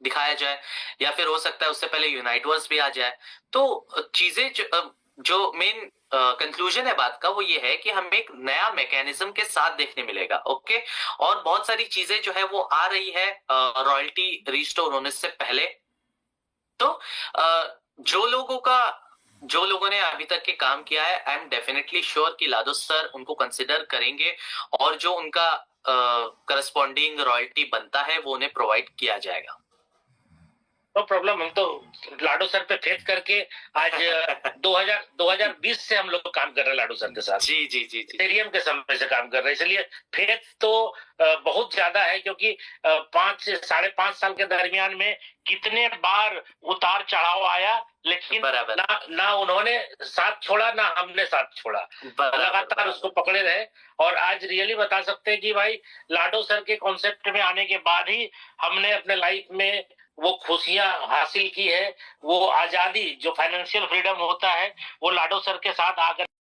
दिखाया जाए, या फिर हो सकता है उससे पहले यूनाइटवर्स भी आ जाए। तो चीजें जो मेन कंक्लूजन है बात का वो ये है कि हमें एक नया मैकेनिज्म के साथ देखने मिलेगा। ओके, और बहुत सारी चीजें जो है वो आ रही है रॉयल्टी रिस्टोर होने से पहले। तो जो लोगों ने अभी तक के काम किया है, आई एम डेफिनेटली श्योर कि लादो सर उनको कंसिडर करेंगे, और जो उनका करस्पॉन्डिंग रॉयल्टी बनता है वो उन्हें प्रोवाइड किया जाएगा। No problem. हम तो लाडो सर पे फेथ करके आज 2020 से हम लोग काम कर रहे हैं लाडो सर के साथ। जी जी जी जी। स्टेडियम के समय से काम कर रहे हैं, इसलिए फेथ तो बहुत ज्यादा है। क्योंकि 5 से 5.5 साल के दरमियान में कितने बार उतार चढ़ाव आया, लेकिन ना उन्होंने साथ छोड़ा ना हमने साथ छोड़ा, लगातार उसको पकड़े रहे। और आज रियली बता सकते हैं कि भाई लाडो सर के कॉन्सेप्ट में आने के बाद ही हमने अपने लाइफ में वो खुशियां हासिल की है, वो आजादी, जो फाइनेंशियल फ्रीडम होता है, वो लाडो सर के साथ आकर